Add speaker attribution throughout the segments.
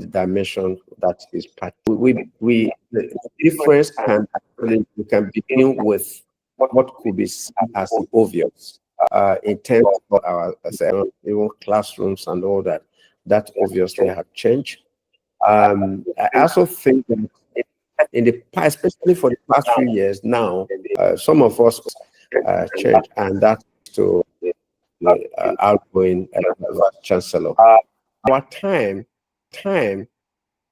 Speaker 1: dimension that is part. The difference can actually, we can begin with what could be seen as the obvious in terms of our even classrooms and all that. That obviously have changed. I also think that in the past, especially for the past few years now, some of us changed, and that's to the outgoing vice chancellor. Our time,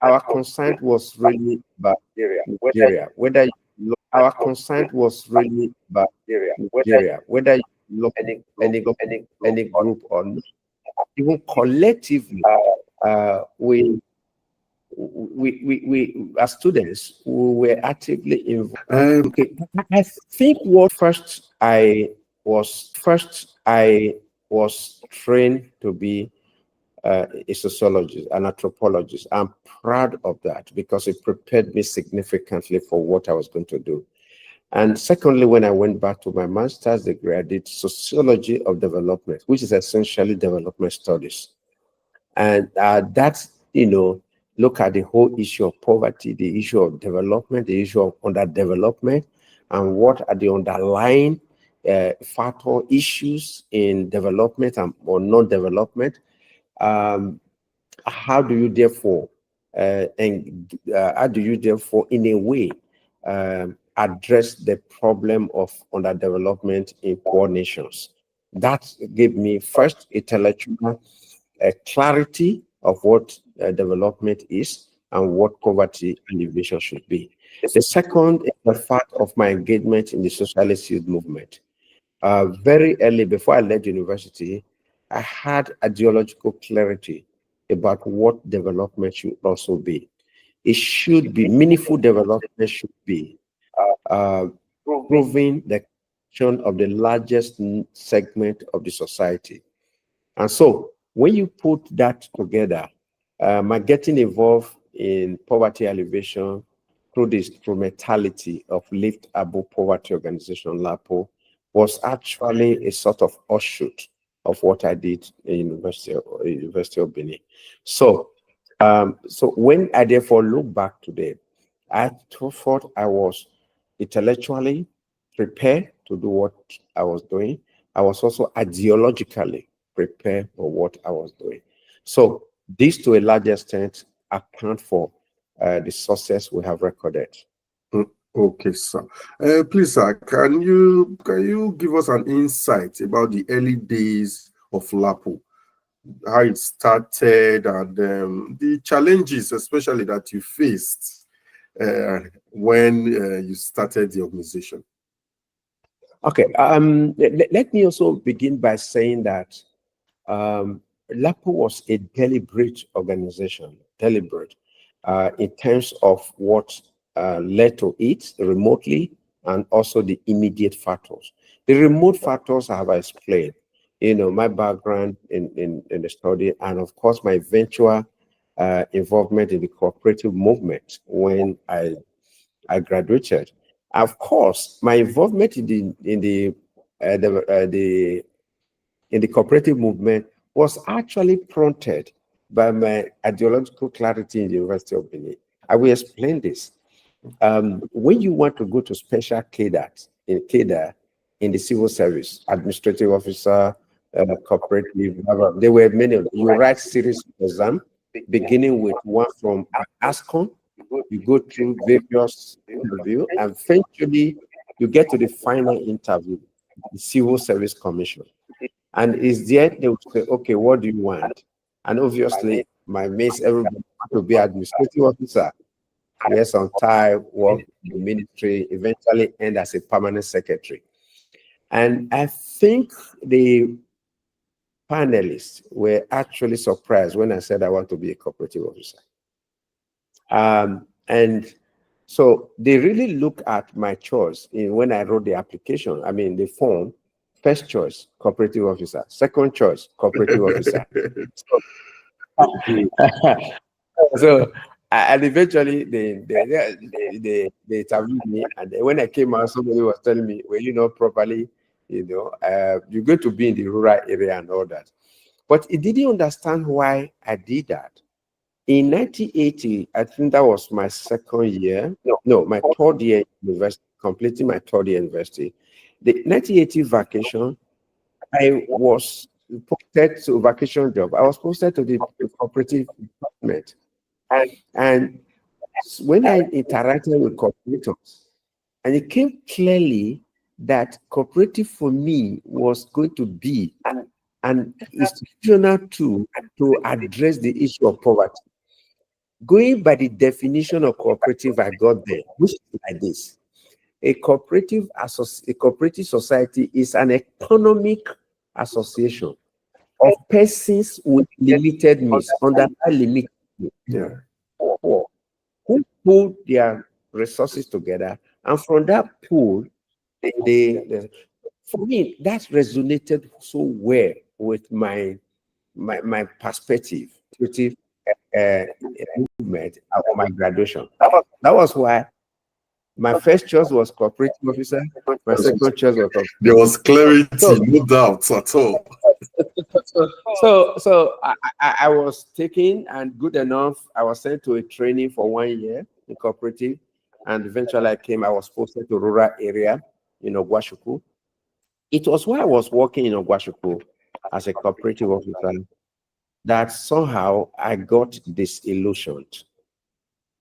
Speaker 1: our concern was really about Nigeria. Whether you look, our concern was really about Nigeria. Whether you look any group or not, even collectively, we as students, we were actively involved. Okay, I think what I was trained to be a sociologist, an anthropologist. I'm proud of that because it prepared me significantly for what I was going to do. And secondly, when I went back to my master's degree, I did sociology of development, which is essentially development studies. And that's, look at the whole issue of poverty, the issue of development, the issue of underdevelopment, and what are the underlying factor issues in development or non-development. How do you therefore, in a way, address the problem of underdevelopment in poor nations? That gave me first intellectual clarity of what development is and what poverty alleviation should be. The second is the fact of my engagement in the socialist youth movement. Very early, before I left university, I had ideological clarity about what development should also be. It should be meaningful development, should be proving the condition of the largest segment of the society. And so when you put that together, my getting involved in poverty alleviation through the instrumentality of Lift Above Poverty Organization, LAPO, was actually a sort of offshoot of what I did in University of Benin. So, so when I therefore look back today, I thought I was intellectually prepared to do what I was doing. I was also ideologically prepared for what I was doing. So this, to a large extent, account for the success we have recorded.
Speaker 2: Okay, sir. Please, sir, can you give us an insight about the early days of LAPO, how it started, and the challenges, especially that you faced when you started the organization?
Speaker 1: Okay. Let me also begin by saying that LAPO was a deliberate organization, in terms of what led to it remotely and also the immediate factors. The remote factors I have explained, my background in the study, and of course my eventual involvement in the cooperative movement when I graduated. Of course, my involvement in the cooperative movement was actually prompted by my ideological clarity in the University of Benin. I will explain this. When you want to go to special cadre in the civil service, administrative officer, cooperative, there were many of them. You write series of exams, beginning with one from ASCON. You go through various interviews, and eventually you get to the final interview, the Civil Service Commission. And is there they will say, okay, what do you want? And obviously, my mates, everybody want to be administrative officer. Yes, on time, work in the ministry, eventually end as a permanent secretary. And I think the panelists were actually surprised when I said I want to be a cooperative officer. And so they really look at my choice when I wrote the application, the form. First choice, cooperative officer. Second choice, cooperative officer. So and eventually they interviewed me, and when I came out, somebody was telling me, well, properly, you're going to be in the rural area and all that. But he didn't understand why I did that. In 1980, I think that was my second year. No, my third year university, completing my third year university. The 1980 vacation, I was posted to vacation job. I was posted to the cooperative department. And when I interacted with cooperators, and it came clearly that cooperative for me was going to be an institutional tool to address the issue of poverty. Going by the definition of cooperative I got there, which is like this. A cooperative society is an economic association of persons with limited means, under limited means, who pool their resources together, and from that pool, for me, that resonated so well with my perspective, movement of my graduation. That was why my first choice was cooperative officer. My second choice was
Speaker 2: there was clarity, no doubt at all.
Speaker 1: So I was taken, and good enough, I was sent to a training for 1 year in cooperative, and eventually I was posted to rural area in Ogwashuku. It was while I was working in Ogwashuku as a cooperative officer that somehow I got disillusioned.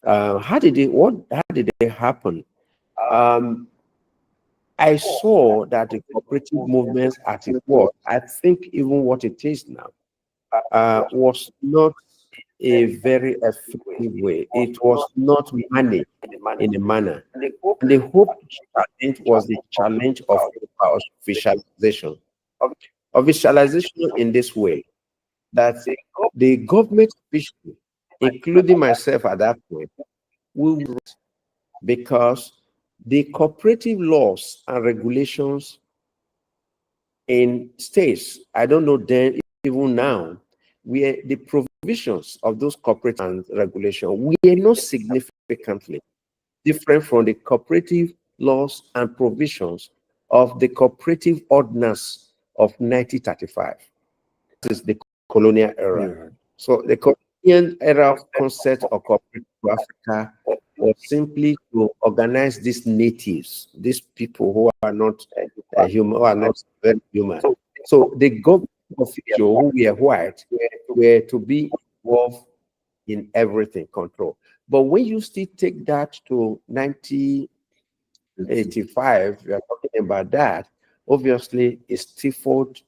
Speaker 1: How did it happen? I saw that the cooperative movements at its worst, I think even what it is now, was not a very effective way. It was not managed in a manner. And the hope challenge was the challenge of visualization. Of visualization in this way, that the government official, including myself at that point, will, because the cooperative laws and regulations in states, I don't know then, even now, where the provisions of those cooperative regulations were not significantly different from the cooperative laws and provisions of the cooperative ordinance of 1935. This is the colonial era. Yeah. So the colonial era of concept of cooperative Africa was simply to organize these natives, these people who are not human, who are not very human. So the government officials who were white were to be involved in everything, control. But when you still take that to 1985, we are talking about that, obviously it stifled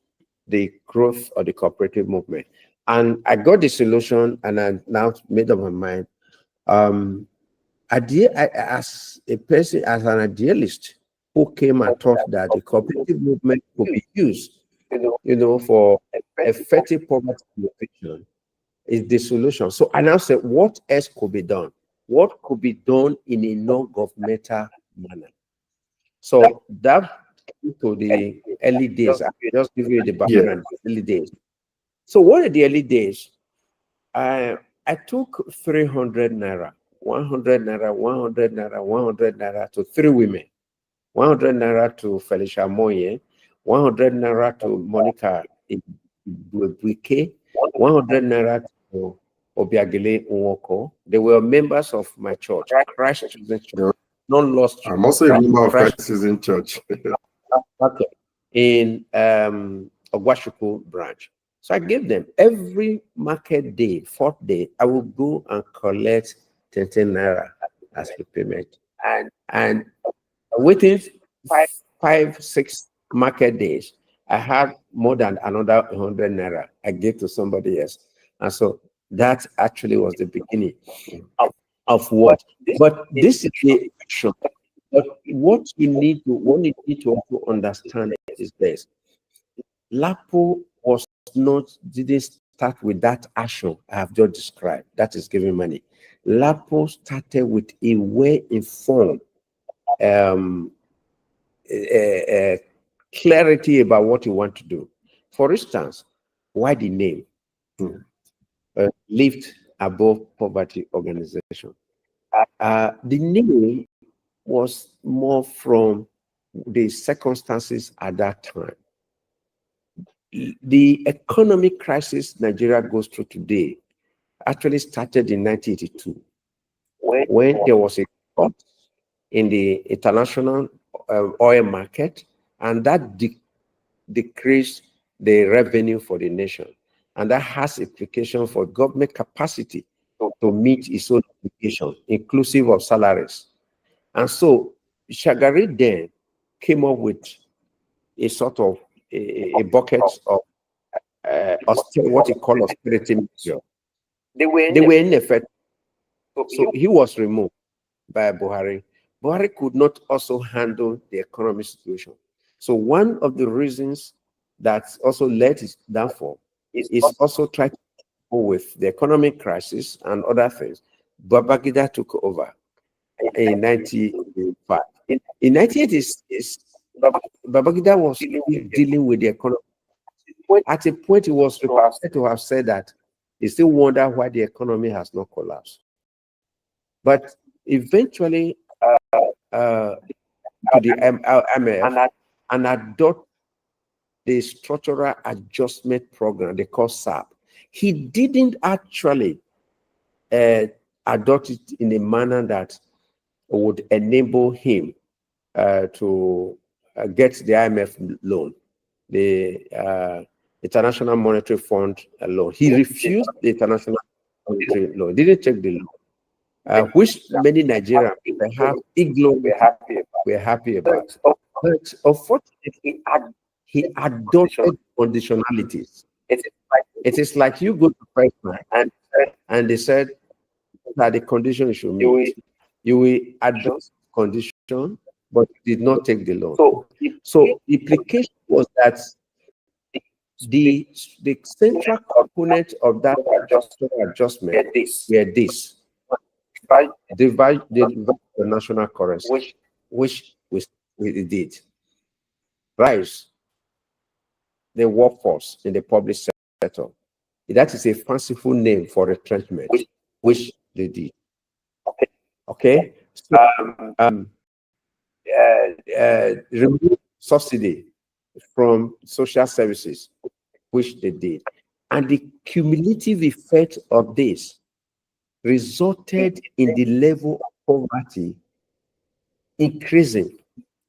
Speaker 1: the growth of the cooperative movement. And I got the solution, and I now made up my mind. As a person, as an idealist who came and thought that the cooperative movement could be used, for effective poverty reduction, is the solution. So I now said, what else could be done? What could be done in a non-governmental manner? So that to the early days. I'll just give you the background. The early days. So what are the early days? I took 300 naira, 100 naira, 100 naira, 100 naira to 3 women, 100 naira to Felicia Moye, 100 naira to Monica Buike, 100 naira to Obiagele Nwoko. They were members of my church, Christ Children's Church, non-lost.
Speaker 2: I'm also a member of Christ Children's Church.
Speaker 1: Okay. In Ogwashuku branch. So I gave them every market day, 4th day, I will go and collect 10 naira as repayment. And within 5-6 market days, I had more than another 100 naira I gave to somebody else. And so that actually was the beginning of what. But this is the action. But what you need to also understand is this. LAPO didn't start with that action I have just described, that is giving money. LAPO started with a well-informed clarity about what you want to do. For instance, why the name? Lift Above Poverty Organization. The name was more from the circumstances at that time. The economic crisis Nigeria goes through today actually started in 1982 when there was a cut in the international oil market, and that decreased the revenue for the nation. And that has implication for government capacity to meet its own obligation, inclusive of salaries. And so Shagari then came up with a sort of a bucket of what he called austerity measure. They were in effect. So he was removed by Buhari. Buhari could not also handle the economic situation. So one of the reasons that also led his downfall is also trying to deal with the economic crisis and other things. Babangida took over in 1985. In 1986, Babangida was dealing with the economy. At a point, he was reported to have said that he still wonder why the economy has not collapsed. But eventually, to the IMF and adopt the structural adjustment program they call SAP. He didn't actually adopt it in a manner that would enable him to get the IMF loan, the International Monetary Fund loan. He refused the International Monetary loan, didn't take the loan, which many Nigerians perhaps were happy about. But unfortunately, he adopted conditionalities. It is like you go to First Bank and they said that the condition you should meet. You will address condition, but did not take the loan. So the implication was that the central component of that adjustment were this: divide the national currency, which we did. Rise the workforce in the public sector. That is a fanciful name for retrenchment, which they did. Okay. So, remove subsidy from social services, which they did. And the cumulative effect of this resulted in the level of poverty increasing.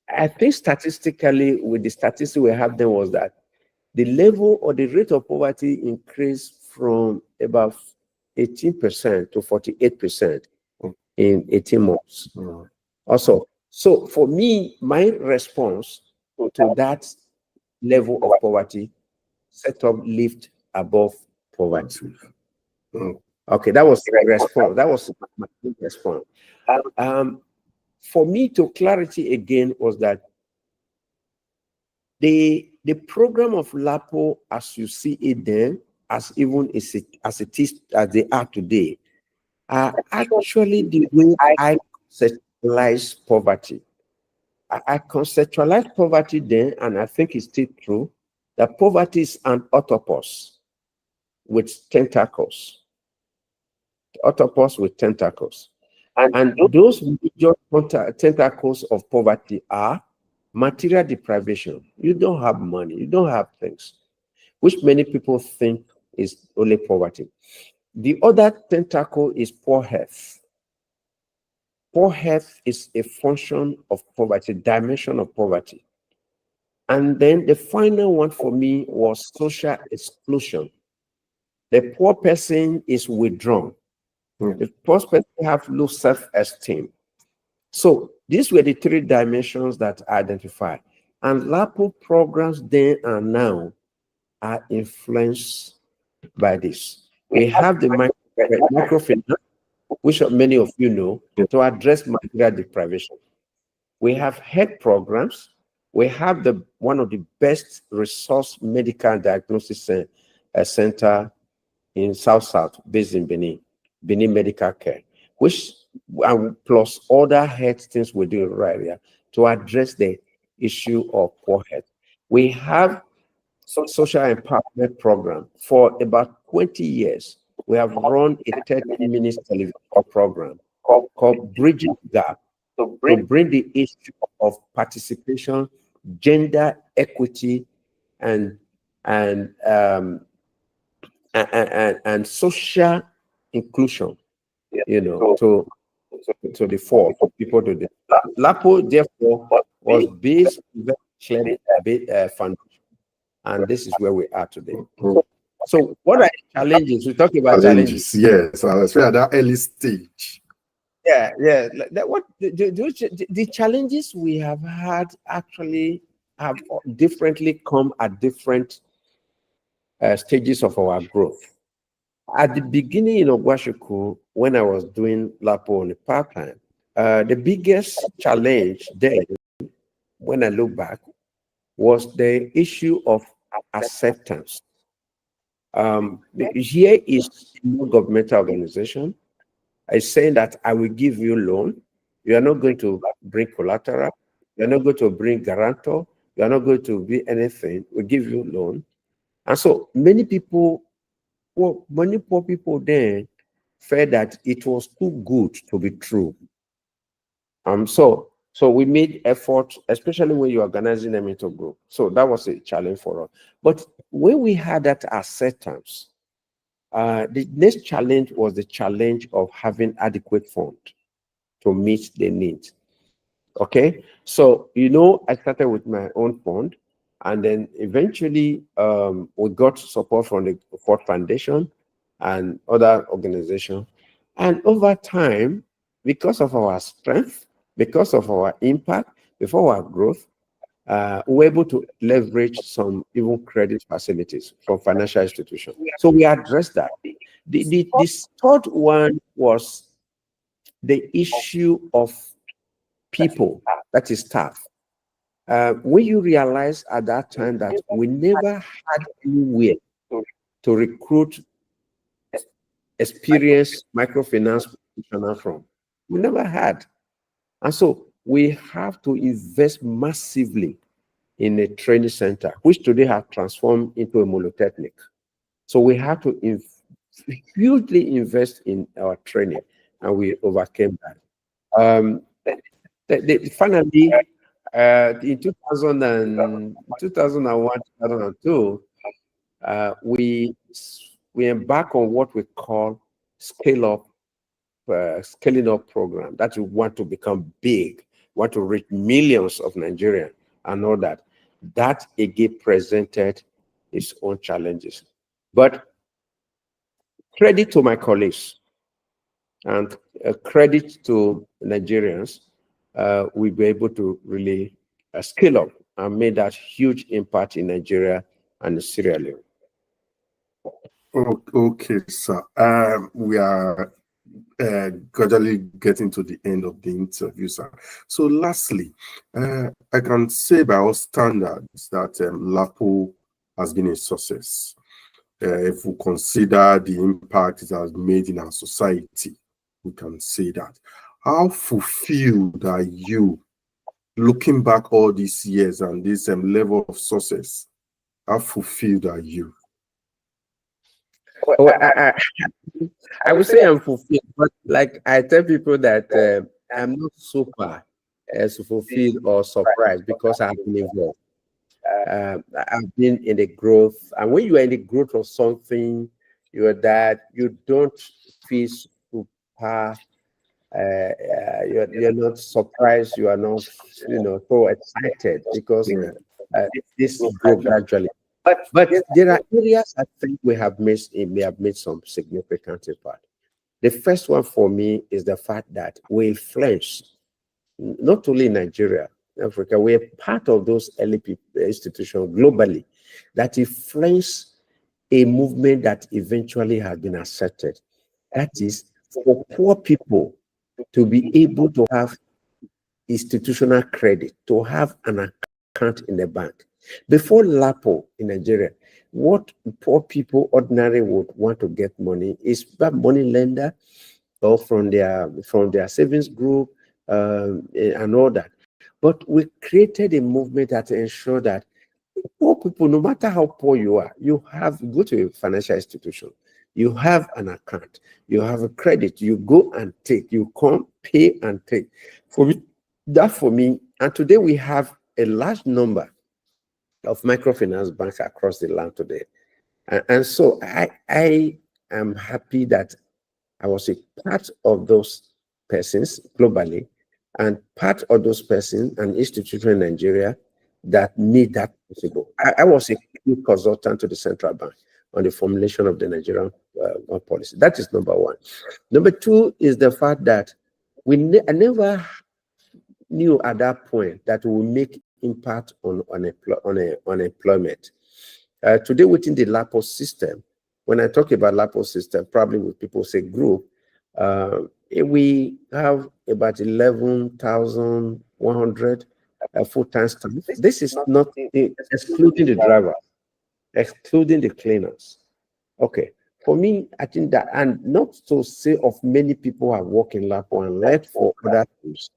Speaker 1: I think statistically, with the statistics we have then, was that the level or the rate of poverty increased from about 18% to 48% in 18 months. Also, so for me, my response to that level of poverty set up lift above poverty. Okay, that was the response. That was my response. For me, to clarity again, was that the program of LAPO, as you see it then, as even as it is as they are today, are actually the way I conceptualize poverty. I conceptualize poverty then, and I think it's still true, that poverty is an octopus with tentacles. Octopus with tentacles. And those major tentacles of poverty are material deprivation. You don't have money, you don't have things, which many people think is only poverty. The other tentacle is poor health. Poor health is a function of poverty, dimension of poverty. And then the final one for me was social exclusion. The poor person is withdrawn. The poor person have low self-esteem. So these were the three dimensions that I identified. And LAPO programs then and now are influenced by this. We have the microfinance, which many of you know, to address material deprivation. We have health programs. We have one of the best resource medical diagnosis center in South, based in Benin Medical Care, which plus other health things we do right here to address the issue of poor health. We have social empowerment program for about 20 years. We have run a 30-minute television program called Bridging the Gap to bring the issue of participation, gender equity, and social inclusion, to the fore, for people to the LAPO, therefore, was based on very clear foundation, and this is where we are today. So, what are the challenges? We talk about challenges.
Speaker 2: Yes, especially at that early stage.
Speaker 1: Yeah. The challenges we have had actually have differently come at different stages of our growth. At the beginning in Ogwashuku, when I was doing LAPO on the part-time, the biggest challenge then, when I look back, was the issue of acceptance. Here is a non-governmental organization. I saying that I will give you loan. You are not going to bring collateral. You are not going to bring guarantor. You are not going to be anything. We give you loan. And so many people, many poor people then felt that it was too good to be true. So we made effort, especially when you're organizing them into group. So that was a challenge for us. But when we had that acceptance, the next challenge was the challenge of having adequate fund to meet the needs. Okay, so I started with my own fund, and then eventually we got support from the Ford Foundation and other organizations. And over time, because of our strength, because of our impact, before our growth, we were able to leverage some even credit facilities from financial institutions. So we addressed that. The third one was the issue of people, that is staff. When you realize at that time that we never had anywhere to recruit experienced microfinance professional from, we never had. And so we have to invest massively in a training center, which today have transformed into a monotechnic. So we have to hugely invest in our training, and we overcame that. Finally, in 2001, 2002, we embark on what we call scaling up program, that we want to become big, want to reach millions of Nigerians and all that. That again presented its own challenges. But credit to my colleagues and credit to Nigerians, we were able to really scale up and made that huge impact in Nigeria and Sierra Leone.
Speaker 2: Okay, sir. We are gradually getting to the end of the interview, sir. So lastly, I can say by all standards that LAPO has been a success. If we consider the impact it has made in our society, we can say that. How fulfilled are you looking back all these years and this level of success? How fulfilled are you?
Speaker 1: Well, I would say I'm fulfilled, but like I tell people that I'm not super fulfilled or surprised because I've been involved. I've been in the growth, and when you are in the growth of something, you don't feel super. You're not surprised. You are not, so excited because this grow gradually. But there are areas I think we have missed. May have made some significant impact. The first one for me is the fact that we influence not only in Nigeria, Africa, we're part of those early institutions globally that influence a movement that eventually has been accepted. That is for poor people to be able to have institutional credit, to have an account in the bank. Before LAPO in Nigeria, what poor people ordinarily would want to get money is that money lender or from their savings group and all that. But we created a movement that ensure that poor people, no matter how poor you are, you go to a financial institution, you have an account, you have a credit, you go and take, you come, pay and take. For me, and today we have a large number of microfinance banks across the land today. And so I am happy that I was a part of those persons globally, and part of those persons and institutions in Nigeria that made that possible. I was a key consultant to the central bank on the formulation of the Nigerian policy. That is number one. Number two is the fact that I never knew at that point that we will make impact on unemployment. Today, within the LAPO system, when I talk about LAPO system, probably with people say group, we have about 11,100 full-time staff. This is not excluding the drivers, excluding the cleaners. Okay. For me, I think that, and not to say of many people who have worked in LAPO and left for other things.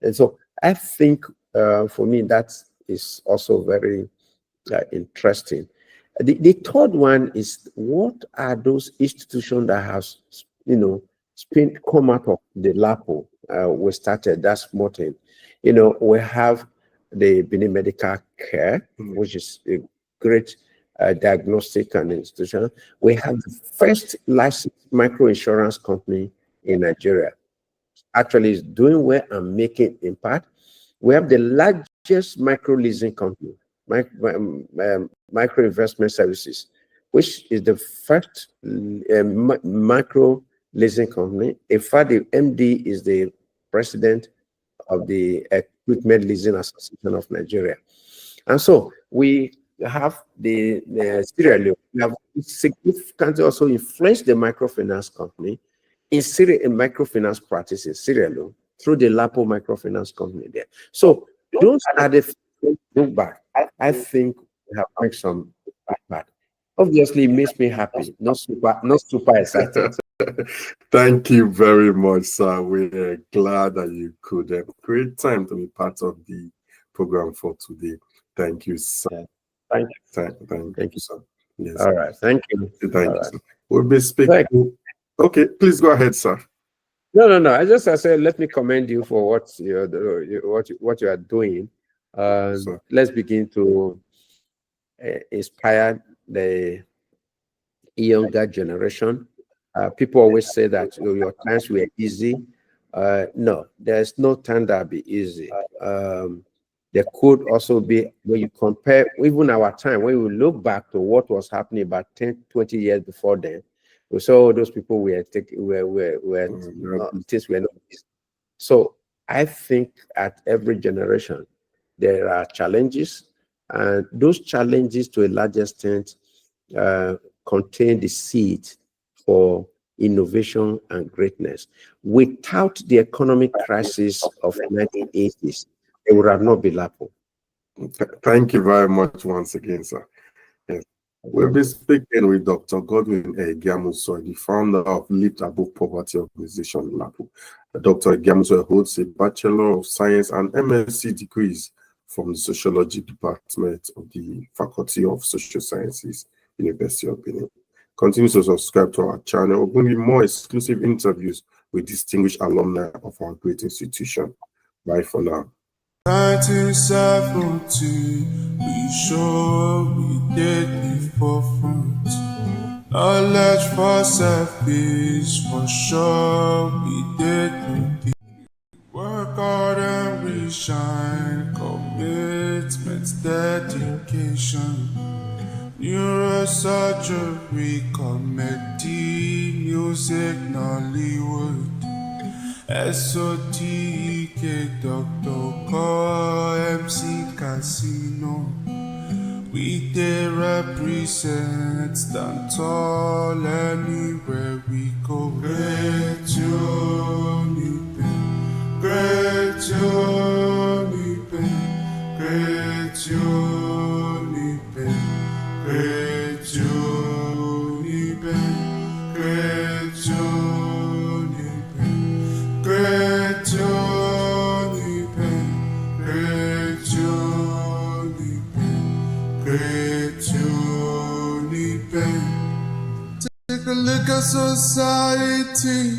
Speaker 1: And so I think for me, that is also very interesting. The third one is, what are those institutions that have, come out of the LAPO? We started, that's Martin. We have the Benin Medical Care, which is a great diagnostic and institution. We have the first licensed microinsurance company in Nigeria. Actually, is doing well and making impact. We have the largest micro leasing company, micro investment services, which is the first micro leasing company. In fact, the MD is the president of the Equipment Leasing Association of Nigeria. And so we have the Sierra Leone. We have significantly also influenced the microfinance company in microfinance practice in Sierra Leone through the LAPO microfinance company there. So those are the look back. I think we have made some impact. Obviously, it makes me happy, not super excited.
Speaker 2: Thank you very much, sir. We're glad that you could create time to be part of the program for today. Thank you, sir.
Speaker 1: Yeah. Thank you.
Speaker 2: Thank you, sir. Yes.
Speaker 1: All right. Thank you.
Speaker 2: Thank you, sir. We'll be speaking. Okay, please go ahead, sir.
Speaker 1: No. I said, let me commend you for what you are doing. Let's begin to inspire the younger generation. People always say that your times were easy. No, there's no time that will be easy. There could also be, when you compare even our time, when we look back to what was happening about 10, 20 years before then, we saw those people things were not easy. So I think at every generation, there are challenges, and those challenges to a large extent contain the seed for innovation and greatness. Without the economic crisis of the 1980s, it would have not been LAPO.
Speaker 2: Thank you very much once again, sir. Yes. We'll be speaking with Dr. Godwin Egiamuso, the founder of Lift Above Poverty organization, LAPO. Dr. Egiamuso holds a Bachelor of Science and MSc degrees from the Sociology Department of the Faculty of Social Sciences, University of Benin. Continue to subscribe to our channel. We'll bring you more exclusive interviews with distinguished alumni of our great institution. Bye for now. 1970, we sure we did the forefront. Knowledge for self-peace, for sure we did the work hard and we shine. Commitment, dedication. Neurosurgery, comedy, music, Nollywood. SOTK, Dr. Core, MC Casino. We they represent, stand tall anywhere we go. Great Uniben, great Uniben, great Uniben, great Uniben, great Uniben, great Uniben, great Uniben, great Uniben. Take a look at society,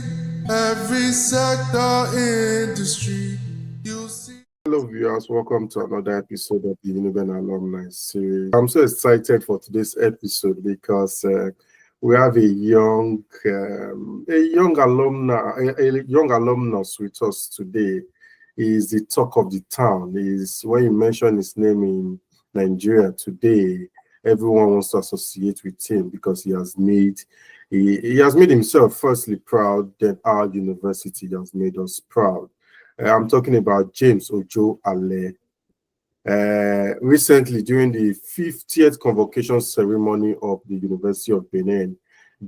Speaker 2: every sector, industry, you'll see. Hello viewers, welcome to another episode of the Uniben Alumni series. I'm so excited for today's episode because we have a young a young alumnus with us today. He is the talk of the town. Is when you mention his name in Nigeria today, everyone wants to associate with him because he has made himself firstly proud, then our university has made us proud. I'm talking about James Ojo Ale. Recently, during the 50th convocation ceremony of the University of Benin,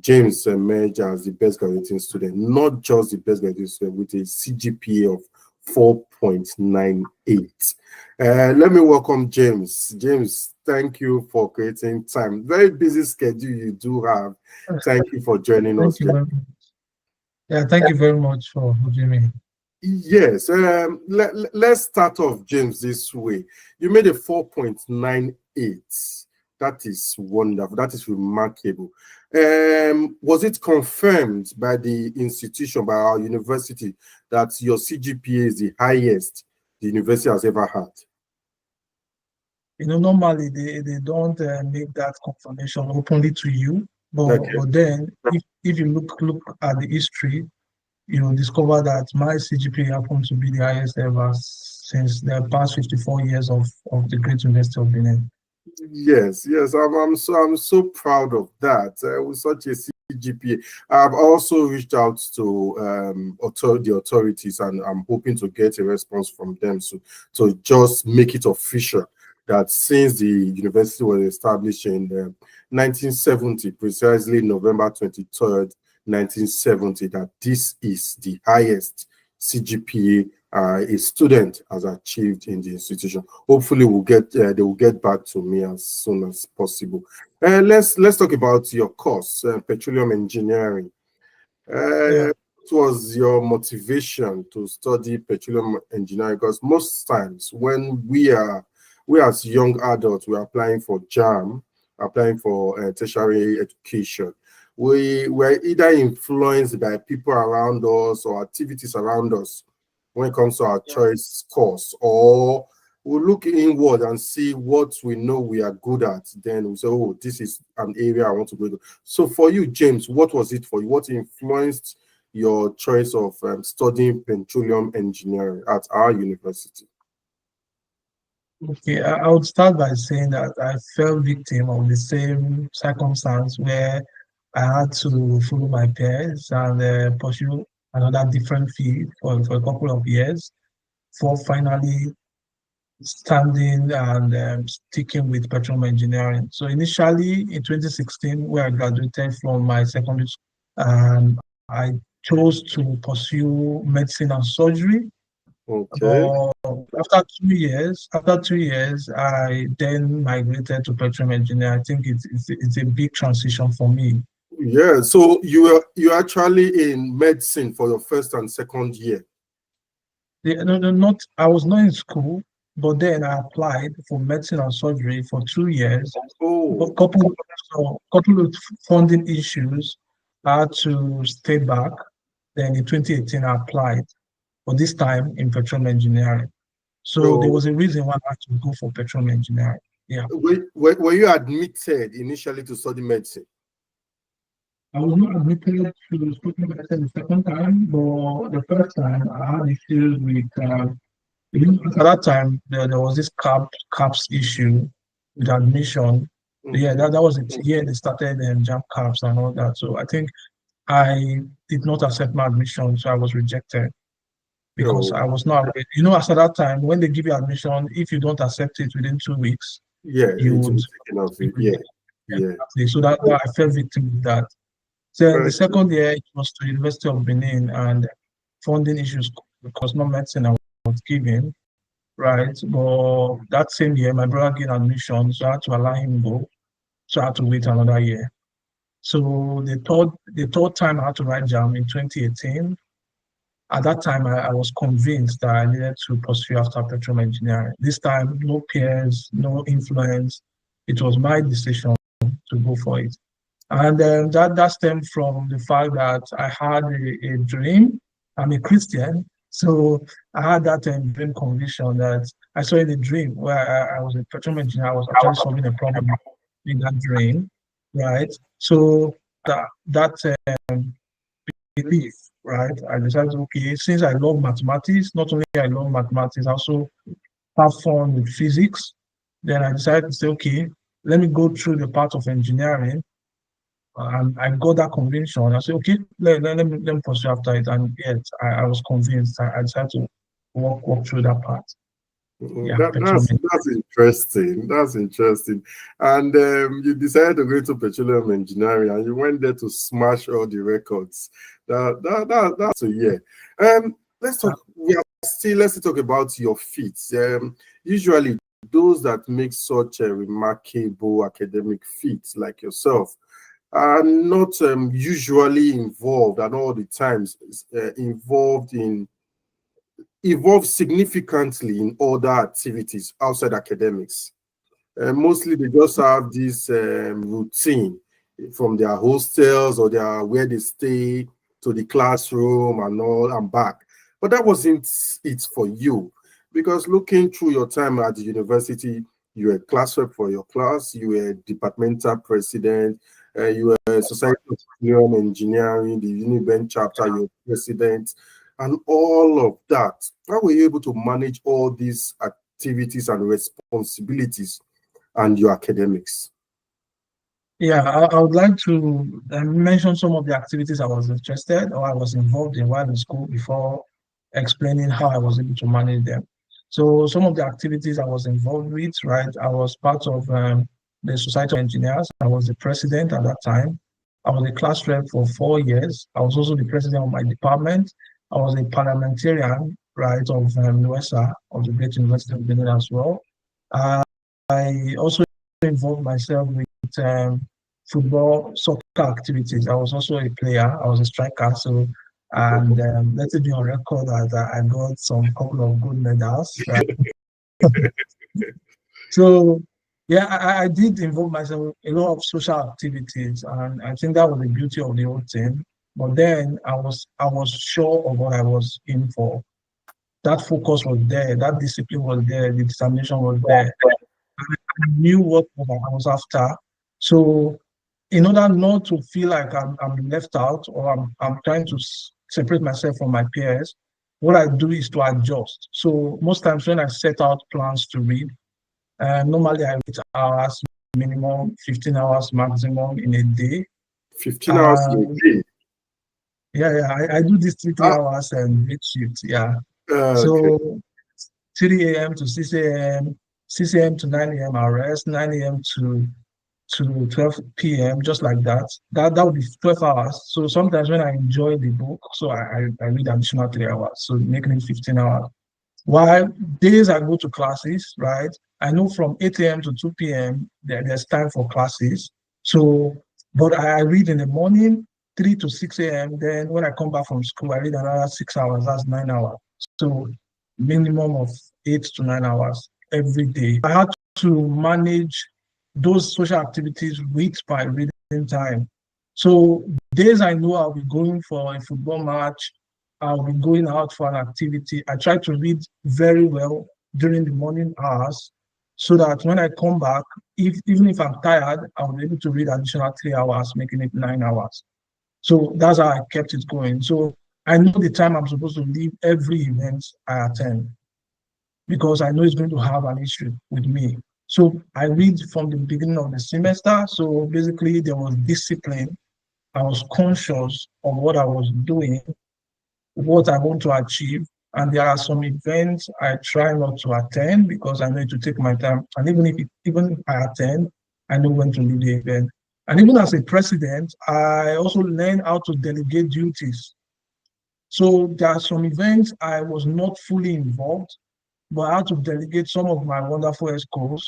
Speaker 2: James emerged as the best graduating student, not just the best graduating student, with a CGPA of 4.98. Let me welcome James. James, thank you for creating time. Very busy schedule you do have. Thank you for joining us.
Speaker 3: Thank you very much. Yeah, thank you very much for having me.
Speaker 2: Yes, let's start off, James, this way. You made a 4.98. That is wonderful. That is remarkable. Was it confirmed by the institution, by our university, that your CGPA is the highest the university has ever had?
Speaker 3: Normally they don't make that confirmation openly to you, but
Speaker 2: Okay.
Speaker 3: then if you look at the history, you'll discover that my CGPA happened to be the highest ever since the past 54 years of the Great University of Benin.
Speaker 2: Yes, I'm so proud of that. With such a CGPA, I've also reached out to the authorities, and I'm hoping to get a response from them to just make it official that since the university was established in 1970, precisely November 23rd, 1970, that this is the highest CGPA a student has achieved in the institution. Hopefully, they will get back to me as soon as possible. Let's talk about your course, petroleum engineering.
Speaker 3: Yeah.
Speaker 2: What was your motivation to study petroleum engineering? Because most times when we as young adults, we're applying for JAM, applying for tertiary education. We were either influenced by people around us or activities around us when it comes to our choice course, or we'll look inward and see what we know we are good at. Then we say, oh, this is an area I want to go to. So for you, James, what was it for you? What influenced your choice of studying petroleum engineering at our university?
Speaker 3: Okay, I would start by saying that I fell victim of the same circumstance where I had to follow my peers and pursue another different field for a couple of years for finally standing and sticking with petroleum engineering. So initially in 2016, where I graduated from my secondary school, I chose to pursue medicine and surgery.
Speaker 2: Okay.
Speaker 3: But after 2 years, I then migrated to petroleum engineering. I think it's a big transition for me.
Speaker 2: Yeah. So you actually in medicine for your first and second year.
Speaker 3: Not I was not in school, but then I applied for medicine and surgery for 2 years. But
Speaker 2: Oh.
Speaker 3: couple with funding issues, I had to stay back. Then in 2018, I applied, but this time in petroleum engineering. So there
Speaker 2: So
Speaker 3: was a reason why I had to go for petroleum engineering. Yeah.
Speaker 2: were you admitted initially to study medicine?
Speaker 3: I was not admitted to study medicine the second time, but the first time I had issues with at that time there was this caps issue with admission. Yeah,
Speaker 2: Okay.
Speaker 3: that was the year they started jam caps and all that. So I think I did not accept my admission, so I was rejected because
Speaker 2: Oh,
Speaker 3: I was not ready. As at that time, when they give you admission, if you don't accept it within 2 weeks,
Speaker 2: yeah,
Speaker 3: you
Speaker 2: it
Speaker 3: would
Speaker 2: will be taken off
Speaker 3: be
Speaker 2: it. Yeah,
Speaker 3: rejected.
Speaker 2: yeah.
Speaker 3: Exactly. So that I fell victim of that. Then the
Speaker 2: Okay.
Speaker 3: second year, it was to University of Benin, and funding issues because no medicine I was given, right? But that same year, my brother gained admission, so I had to allow him go. So I had to wait another year. So the third time I had to write JAM in 2018. At that time, I was convinced that I needed to pursue after petroleum engineering. This time, no peers, no influence. It was my decision to go for it. And that stemmed from the fact that I had a dream. I'm a Christian, so I had that dream conviction that I saw in a dream where I was a petroleum engineer. I was actually solving a problem in that dream, right? So that belief, right? I decided, okay, since I love mathematics, not only I love mathematics, I also have fun with physics. Then I decided to say, okay, let me go through the part of engineering. And I got that conviction. I said, okay, let me pursue after it. And yes, I was convinced. I decided to walk through that path. Yeah,
Speaker 2: That's interesting. That's interesting. And you decided to go into petroleum engineering, and you went there to smash all the records. That's a year. Let's talk. Let's talk about your feats. Usually, those that make such a remarkable academic feats like yourself are not usually involved, and all the times involved significantly in other activities outside academics. Mostly they just have this routine from their hostels or where they stay to the classroom and all and back. But that wasn't it for you, because looking through your time at the university, you were class rep for your class, you were departmental president, you were Society of Petroleum Engineering, the Uniben chapter, you were president, and all of that. How were you able to manage all these activities and responsibilities and your academics?
Speaker 3: Yeah, I would like to mention some of the activities I was interested or I was involved in while in school before explaining how I was able to manage them. So some of the activities I was involved with, right? I was part of the Society of Engineers. I was the president at that time. I was a class rep for 4 years. I was also the president of my department. I was a parliamentarian, right, of NUESA, of the Great University of Benin as well. I also involved myself with football, soccer activities. I was also a player. I was a striker. So, and let it be on record that I got some couple of good medals. Right? So, yeah, I did involve myself in a lot of social activities, and I think that was the beauty of the whole thing. But then I was sure of what I was in for. That focus was there, that discipline was there, the determination was there. I knew what I was after. So in order not to feel like I'm left out or I'm trying to separate myself from my peers, what I do is to adjust. So most times when I set out plans to read, normally I read hours minimum, 15 hours maximum in a day.
Speaker 2: 15 hours in a day?
Speaker 3: Yeah, I do this 3 hours and read shift, yeah.
Speaker 2: Okay.
Speaker 3: So 3 a.m. to 6 a.m., 6 a.m. to 9 a.m. I rest, 9 a.m. to 12 p.m., just like that. That would be 12 hours. So sometimes when I enjoy the book, so I read additional 3 hours, so making it 15 hours. While days I go to classes, right? I know from 8 a.m. to 2 p.m. There's time for classes. So, but I read in the morning, 3 to 6 a.m. Then when I come back from school, I read another 6 hours, that's 9 hours. So minimum of 8 to 9 hours every day. I had to manage those social activities with my reading time. So days I know I'll be going for a football match, I'll be going out for an activity. I try to read very well during the morning hours so that when I come back, even if I'm tired, I'll be able to read additional 3 hours, making it 9 hours. So that's how I kept it going. So I know the time I'm supposed to leave every event I attend because I know it's going to have an issue with me. So I read from the beginning of the semester. So basically there was discipline. I was conscious of what I was doing, what I want to achieve. And there are some events I try not to attend because I need to take my time. And even if I attend, I know when to leave the event. And even as a president, I also learn how to delegate duties. So there are some events I was not fully involved, but I had to delegate some of my wonderful ESCOs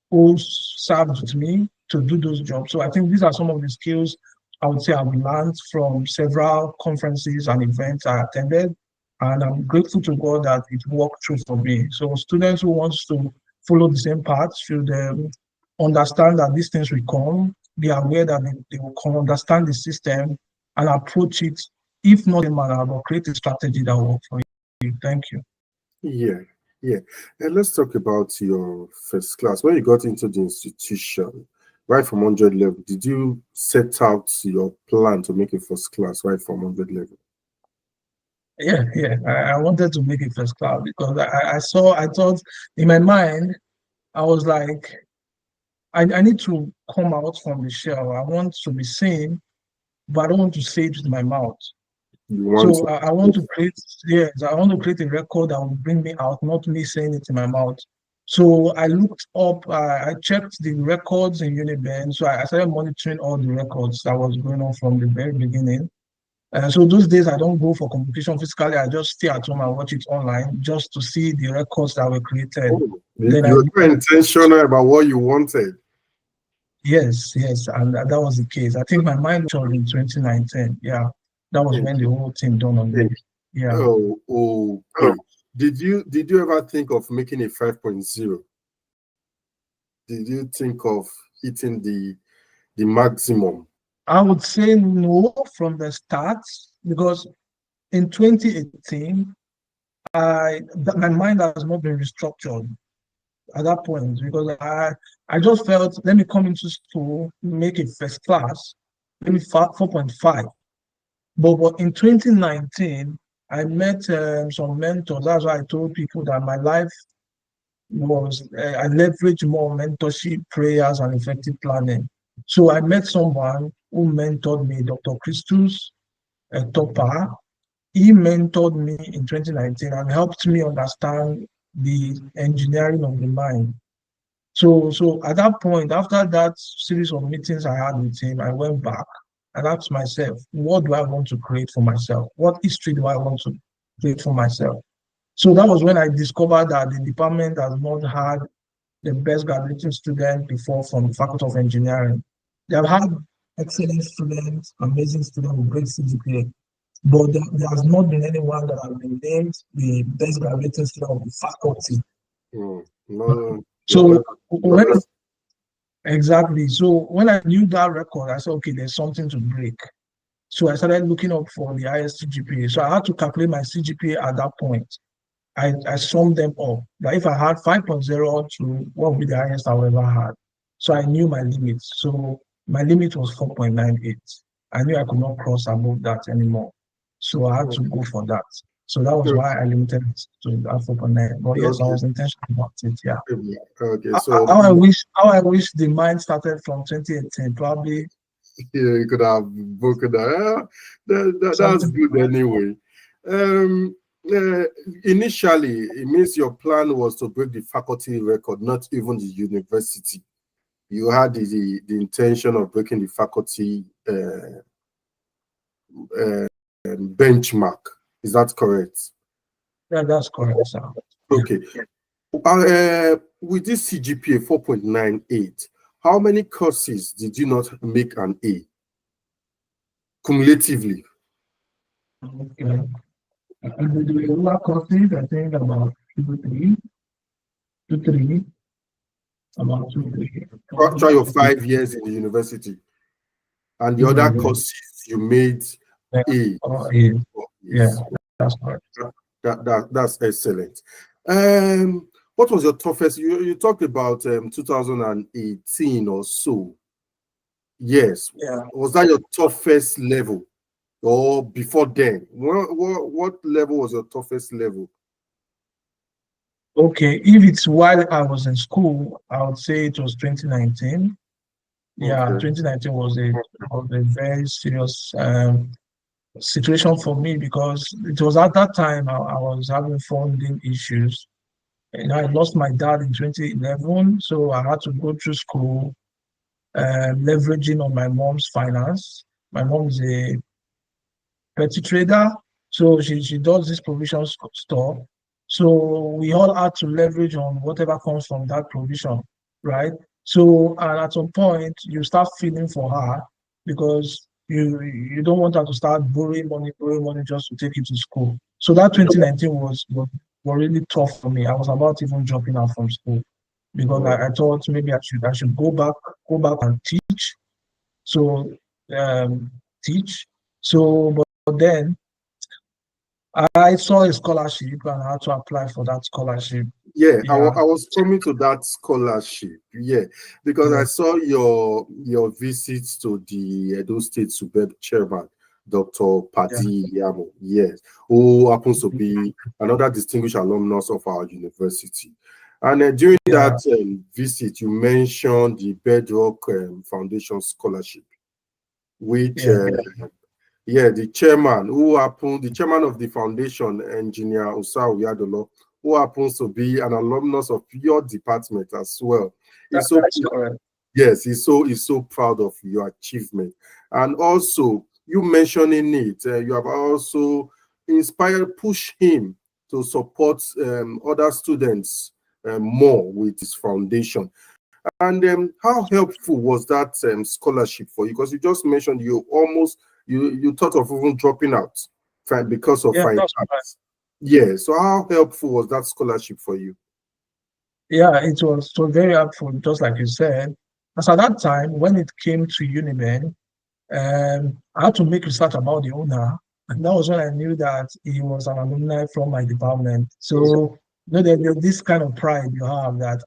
Speaker 3: who served with me to do those jobs. So I think these are some of the skills I would say I've learned from several conferences and events I attended. And I'm grateful to God that it worked through for me. So students who want to follow the same path should understand that these things will come, be aware that they will come, understand the system and approach it, if not in manner, but create a strategy that will work for you. Thank you.
Speaker 2: Yeah. And let's talk about your first class. When you got into the institution, right from 100 level? Did you set out your plan to make it first class right from 100 level?
Speaker 3: Yeah, yeah. I wanted to make it first class because I thought in my mind, I was like, I need to come out from the shell. I want to be seen, but I don't want to say it with my mouth.
Speaker 2: You want
Speaker 3: So I want to create, yes, I want to create a record that will bring me out, not me saying it in my mouth. So I looked up, I checked the records in Uniben. So I started monitoring all the records that was going on from the very beginning. So those days I don't go for competition physically. I just stay at home and watch it online just to see the records that were created. Then
Speaker 2: you were intentional about what you wanted.
Speaker 3: yes, and that was the case. I think my mind was in 2019. Yeah, that was when the whole thing dawned on me. Yeah.
Speaker 2: Oh, okay. Did you ever think of making a 5.0? Did you think of hitting the maximum?
Speaker 3: I would say no from the start because in 2018, my mind has not been restructured at that point because I just felt let me come into school, make it first class, maybe 4.5. But in 2019, I met some mentors. That's why I told people that my life was I leveraged more mentorship, prayers, and effective planning. So I met someone who mentored me, Dr. Christus Topa. He mentored me in 2019 and helped me understand the engineering of the mind. So at that point, after that series of meetings I had with him, I went back and asked myself, what do I want to create for myself? What history do I want to create for myself? So that was when I discovered that the department has not had the best graduating student before from the Faculty of Engineering. They have had excellent students, amazing students with great CGPA, but there has not been anyone that has been named the best graduating student of the faculty.
Speaker 2: No,
Speaker 3: So when exactly, so when I knew that record, I said, okay, there's something to break. So I started looking up for the highest CGPA. So I had to calculate my CGPA at that point. I summed them up. That if I had 5.0 to what would be the highest I ever had. So I knew my limits. So my limit was 4.98. I knew I could not cross above that anymore. So I had to go for that. So that was why I limited it to that 4.9. But yes, I was intentional about it. Yeah.
Speaker 2: Okay, so
Speaker 3: How I wish the mind started from 2018. Probably
Speaker 2: you could have broken that. That's good anyway. Initially, it means your plan was to break the faculty record, not even the university. You had the intention of breaking the faculty benchmark. Is that correct?
Speaker 3: Yeah, that's correct, sir.
Speaker 2: Okay. With this CGPA 4.98, how many courses did you not make an A cumulatively?
Speaker 3: Okay. And with the regular courses, I think about two, three, about 2, 3.
Speaker 2: After your 5 years in the university, and the other courses you made A.
Speaker 3: Yeah, that's correct.
Speaker 2: That's excellent. What was your toughest? You talked about 2018 or so. Yes.
Speaker 3: Yeah.
Speaker 2: Was that your toughest level, or before then? What level was your toughest level?
Speaker 3: Okay, if it's while I was in school, I would say it was 2019. Yeah,
Speaker 2: Okay.
Speaker 3: 2019 was a very serious situation for me because it was at that time I was having funding issues. And I lost my dad in 2011, so I had to go through school, leveraging on my mom's finance. My mom is a petty trader, so she does this provision store. So we all had to leverage on whatever comes from that provision, right? So and at some point you start feeling for her because you don't want her to start borrowing money just to take you to school. So that 2019 was really tough for me. I was about even dropping out from school because I thought maybe I should go back and teach. So teach. So but then I saw a scholarship and I had to apply for that scholarship.
Speaker 2: Yeah, I
Speaker 3: Yeah,
Speaker 2: was coming to that scholarship. Yeah, because I
Speaker 3: yeah,
Speaker 2: saw your visits to the Edo State Subeb chairman, Dr.
Speaker 3: yeah,
Speaker 2: Padi Yamo, yes, who happens to be another distinguished alumnus of our university. And during
Speaker 3: yeah,
Speaker 2: that visit, you mentioned the Bedrock Foundation Scholarship, which
Speaker 3: yeah,
Speaker 2: yeah, the chairman of the foundation, Engineer Usau Yadolo, who happens to be an alumnus of your department as well. He's so
Speaker 3: that's correct.
Speaker 2: yes, he's so proud of your achievement, and also you mentioning it, you have also inspired, push him to support other students more with his foundation. And how helpful was that scholarship for you? Because you just mentioned you thought of even dropping out because of
Speaker 3: Yeah,
Speaker 2: fine
Speaker 3: that's correct.
Speaker 2: arts. Yeah. So how helpful was that scholarship for you?
Speaker 3: Yeah, it was so very helpful, just like you said. As at that time, when it came to Uniben, I had to make research about the owner, and that was when I knew that he was an alumni from my department. So, there's this kind of pride you have that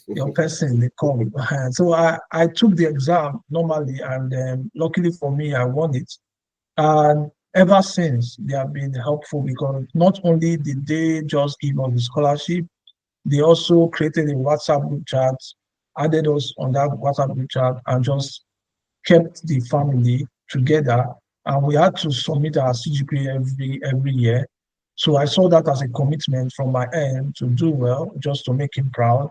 Speaker 3: your person they come. So I took the exam normally, and luckily for me, I won it. And ever since, they have been helpful because not only did they just give us the scholarship, they also created a WhatsApp group chat, added us on that WhatsApp group chat, and just kept the family together. And we had to submit our CGPA every year. So I saw that as a commitment from my end to do well, just to make him proud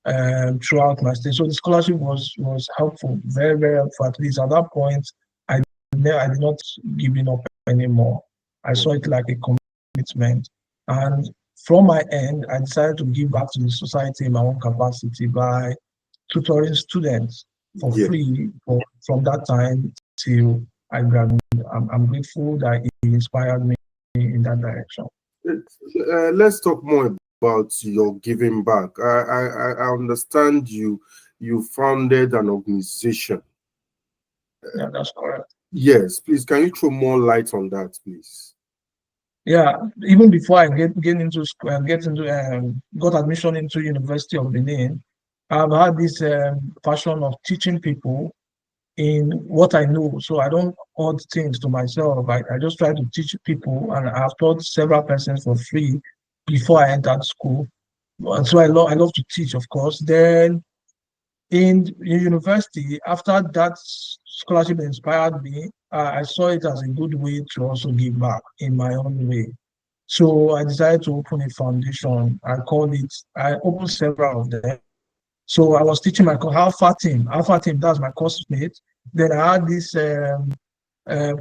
Speaker 3: throughout my stay. So the scholarship was helpful, very, very helpful. At least at that point, I did not give it up anymore. I saw it like a commitment. And from my end, I decided to give back to the society in my own capacity by tutoring students for
Speaker 2: Yeah.
Speaker 3: free from that time till I graduated. I'm grateful that it inspired me in that direction.
Speaker 2: Let's talk more about your giving back. I understand you founded an organization.
Speaker 3: Yeah, that's correct.
Speaker 2: Yes, please, can you throw more light on that, please?
Speaker 3: Yeah, even before I get into school and got admission into University of Benin, I've had this passion of teaching people in what I know. So I don't hold things to myself. I just try to teach people, and I've taught several persons for free before I entered school. And so I love to teach, of course. Then in university, after that scholarship inspired me, I saw it as a good way to also give back in my own way. So I decided to open a foundation. I opened several of them. So I was teaching my Alpha team. Alpha team, that's my course mate. Then I had this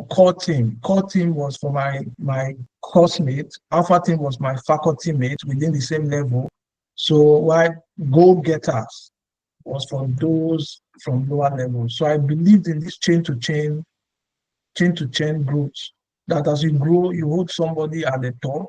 Speaker 3: core team. Core team was for my course mate. Alpha team was my faculty mate within the same level. So why go getters was for those from lower levels. So I believed in this chain to chain groups that as you grow, you hold somebody at the top